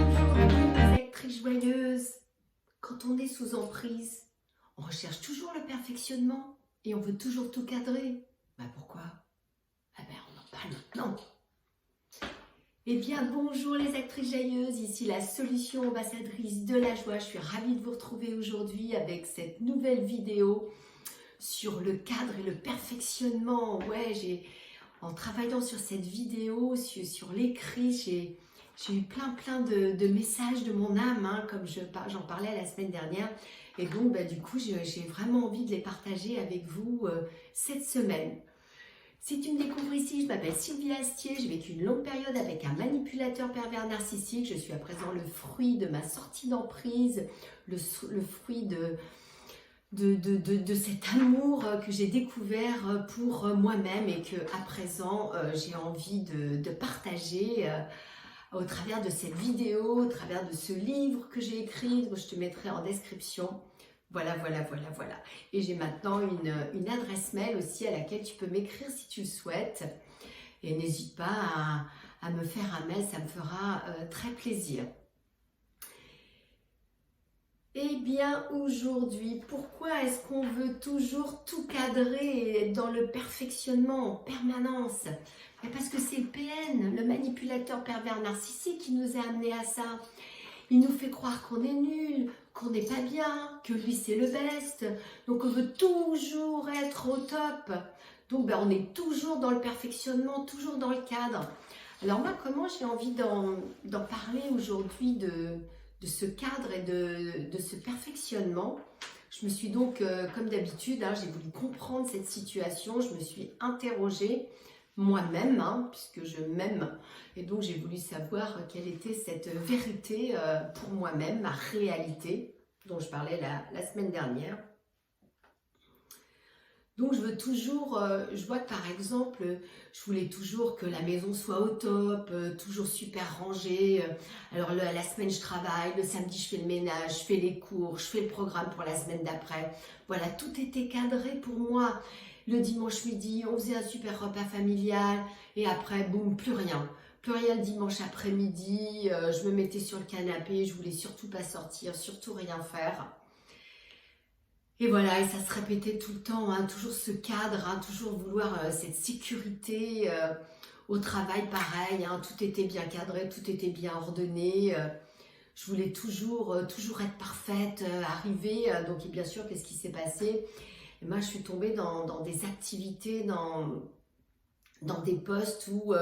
Aujourd'hui, les actrices joyeuses, quand on est sous emprise, on recherche toujours le perfectionnement et on veut toujours tout cadrer. Bah pourquoi? Ah ben on en parle maintenant. Eh bien bonjour les actrices joyeuses, ici la solution ambassadrice de la joie. Je suis ravie de vous retrouver aujourd'hui avec cette nouvelle vidéo sur le cadre et le perfectionnement. Ouais, en travaillant sur cette vidéo, sur l'écrit, j'ai eu plein de messages de mon âme, hein, comme j'en parlais la semaine dernière. Et donc, bah, du coup, j'ai vraiment envie de les partager avec vous cette semaine. Si tu me découvres ici, je m'appelle Sylvie Astier, j'ai vécu une longue période avec un manipulateur pervers narcissique. Je suis à présent le fruit de ma sortie d'emprise, le fruit de cet amour que j'ai découvert pour moi-même et que à présent j'ai envie de partager au travers de cette vidéo, au travers de ce livre que j'ai écrit, que je te mettrai en description. Voilà. Et j'ai maintenant une adresse mail aussi à laquelle tu peux m'écrire si tu le souhaites. Et n'hésite pas à me faire un mail, ça me fera très plaisir. Eh bien, aujourd'hui, pourquoi est-ce qu'on veut toujours tout cadrer et être dans le perfectionnement en permanence? Parce que c'est le PN, le manipulateur pervers narcissique, qui nous a amenés à ça. Il nous fait croire qu'on est nul, qu'on n'est pas bien, que lui c'est le best. Donc on veut toujours être au top. Donc on est toujours dans le perfectionnement, toujours dans le cadre. Alors moi, comment j'ai envie d'en parler aujourd'hui de ce cadre et de ce perfectionnement? Je me suis donc, comme d'habitude, hein, j'ai voulu comprendre cette situation, je me suis interrogée moi-même, hein, puisque je m'aime, et donc j'ai voulu savoir quelle était cette vérité pour moi-même, ma réalité, dont je parlais la semaine dernière. Donc je veux toujours, je vois que par exemple, je voulais toujours que la maison soit au top, toujours super rangée. Alors la semaine je travaille, le samedi je fais le ménage, je fais les cours, je fais le programme pour la semaine d'après. Voilà, tout était cadré pour moi. Le dimanche midi, on faisait un super repas familial et après, boum, plus rien. Plus rien le dimanche après-midi, je me mettais sur le canapé, je voulais surtout pas sortir, surtout rien faire. Et voilà, et ça se répétait tout le temps, hein, toujours ce cadre, hein, toujours vouloir cette sécurité au travail, pareil, hein, tout était bien cadré, tout était bien ordonné. Je voulais toujours être parfaite, arriver. Donc, et bien sûr, qu'est-ce qui s'est passé? Et moi, je suis tombée dans des activités, dans des postes où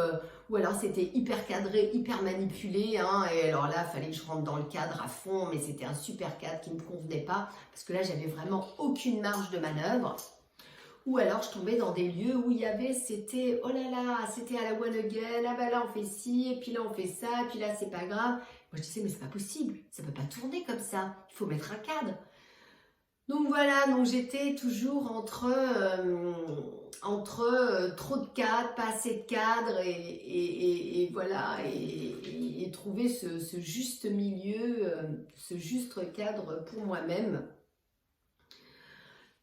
alors c'était hyper cadré, hyper manipulé, hein, et alors là, il fallait que je rentre dans le cadre à fond, mais c'était un super cadre qui ne me convenait pas, parce que là, j'avais vraiment aucune marge de manœuvre. Ou alors, je tombais dans des lieux où il y avait, c'était, oh là là, c'était à la one again, ah bah là, on fait ci, et puis là, on fait ça, et puis là, c'est pas grave. Moi, je disais, mais c'est pas possible, ça peut pas tourner comme ça, il faut mettre un cadre. Donc voilà, donc j'étais toujours entre trop de cadres, pas assez de cadres et voilà, et trouver ce juste milieu, ce juste cadre pour moi-même.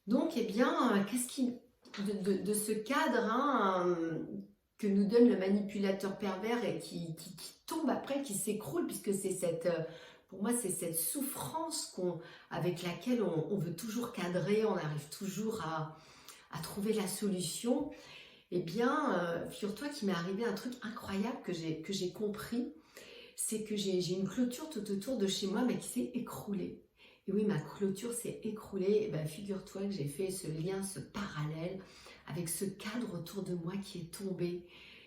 Donc, eh bien, qu'est-ce qui de ce cadre, hein, que nous donne le manipulateur pervers et qui tombe après, qui s'écroule, puisque c'est pour moi, c'est cette souffrance avec laquelle on veut toujours cadrer, on arrive toujours à trouver la solution. Eh bien, figure-toi qu'il m'est arrivé un truc incroyable que j'ai compris, c'est que j'ai une clôture tout autour de chez moi, mais qui s'est écroulée. Et oui, ma clôture s'est écroulée. Et ben, figure-toi que j'ai fait ce lien, ce parallèle avec ce cadre autour de moi qui est tombé.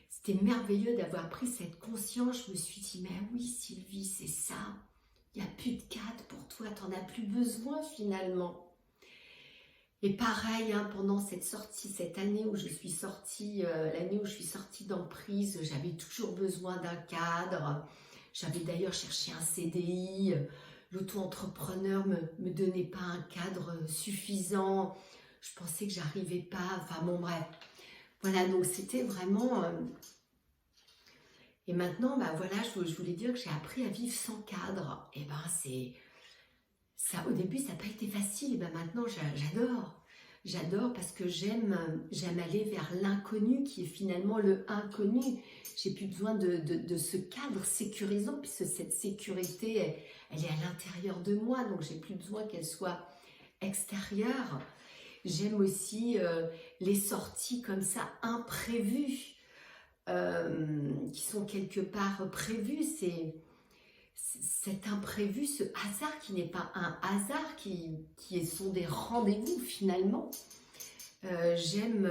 C'était merveilleux d'avoir pris cette conscience. Je me suis dit, mais oui Sylvie, c'est ça. Il n'y a plus de cadre pour toi, tu n'en as plus besoin finalement. Et pareil, hein, pendant cette sortie, cette année où je suis sortie, l'année où je suis sortie d'emprise, j'avais toujours besoin d'un cadre. J'avais d'ailleurs cherché un CDI. L'auto-entrepreneur me donnait pas un cadre suffisant. Je pensais que j'arrivais pas. Enfin bon, bref. Voilà, donc c'était vraiment... Et maintenant, bah voilà, je voulais dire que j'ai appris à vivre sans cadre. Et ben c'est... Ça, au début, ça n'a pas été facile. Et ben maintenant, j'adore. J'adore parce que j'aime aller vers l'inconnu qui est finalement le inconnu. J'ai plus besoin de ce cadre sécurisant puisque cette sécurité, elle est à l'intérieur de moi, donc j'ai plus besoin qu'elle soit extérieure. J'aime aussi les sorties comme ça imprévues, qui sont quelque part prévues. C'est cet imprévu, ce hasard qui n'est pas un hasard, sont des rendez-vous finalement. J'aime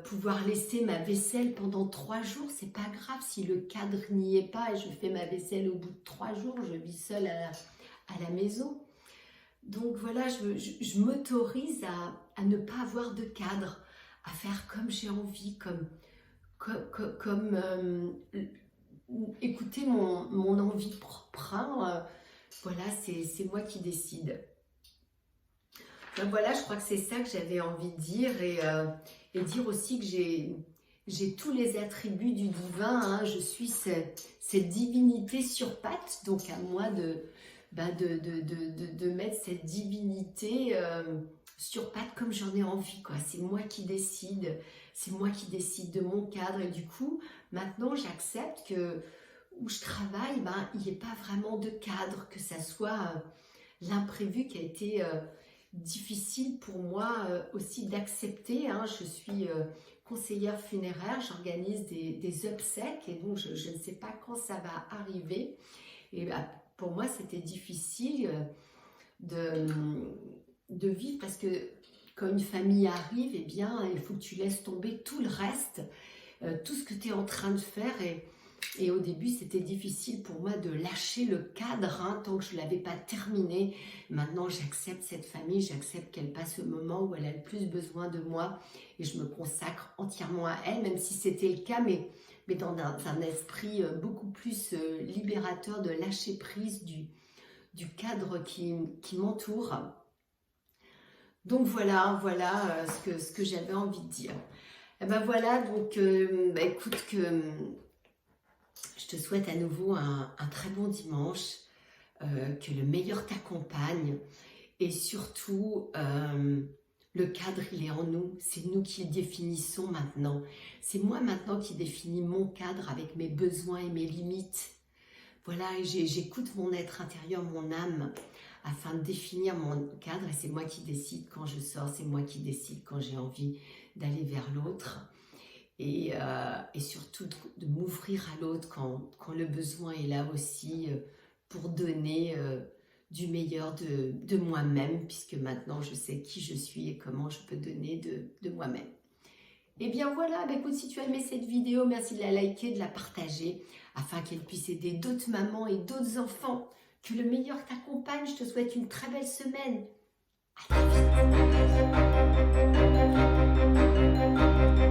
pouvoir laisser ma vaisselle pendant 3 jours, c'est pas grave si le cadre n'y est pas et je fais ma vaisselle au bout de 3 jours, je vis seule à la maison. Donc voilà, je m'autorise à ne pas avoir de cadre, à faire comme j'ai envie, écouter mon envie propre. Hein. Voilà, c'est moi qui décide. Donc voilà, je crois que c'est ça que j'avais envie de dire et dire aussi que j'ai tous les attributs du divin. Hein. Je suis cette divinité sur pattes, donc à moi de mettre cette divinité sur pattes comme j'en ai envie. C'est moi qui décide, c'est moi qui décide de mon cadre. Et du coup, maintenant, j'accepte que où je travaille, il n'y ait pas vraiment de cadre, que ça soit l'imprévu qui a été difficile pour moi aussi d'accepter. Hein. Je suis conseillère funéraire, j'organise des obsèques et donc je ne sais pas quand ça va arriver. Et pour moi, c'était difficile de vivre parce que quand une famille arrive, eh bien, il faut que tu laisses tomber tout le reste, tout ce que tu es en train de faire. Et au début, c'était difficile pour moi de lâcher le cadre tant que je ne l'avais pas terminé. Maintenant, j'accepte cette famille, j'accepte qu'elle passe le moment où elle a le plus besoin de moi et je me consacre entièrement à elle, même si c'était le cas, mais dans un esprit beaucoup plus libérateur de lâcher prise du cadre qui m'entoure. Donc voilà ce que j'avais envie de dire. Et ben voilà, donc écoute, je te souhaite à nouveau un très bon dimanche, que le meilleur t'accompagne et surtout le cadre il est en nous, c'est nous qui le définissons maintenant. C'est moi maintenant qui définis mon cadre avec mes besoins et mes limites. Voilà, j'écoute mon être intérieur, mon âme, afin de définir mon cadre et c'est moi qui décide quand je sors, c'est moi qui décide quand j'ai envie d'aller vers l'autre et surtout de m'ouvrir à l'autre quand le besoin est là aussi pour donner du meilleur de moi-même, puisque maintenant je sais qui je suis et comment je peux donner de moi-même. Et bien voilà, écoute, si tu as aimé cette vidéo, merci de la liker, de la partager, afin qu'elle puisse aider d'autres mamans et d'autres enfants. Que le meilleur t'accompagne, je te souhaite une très belle semaine. À très vite.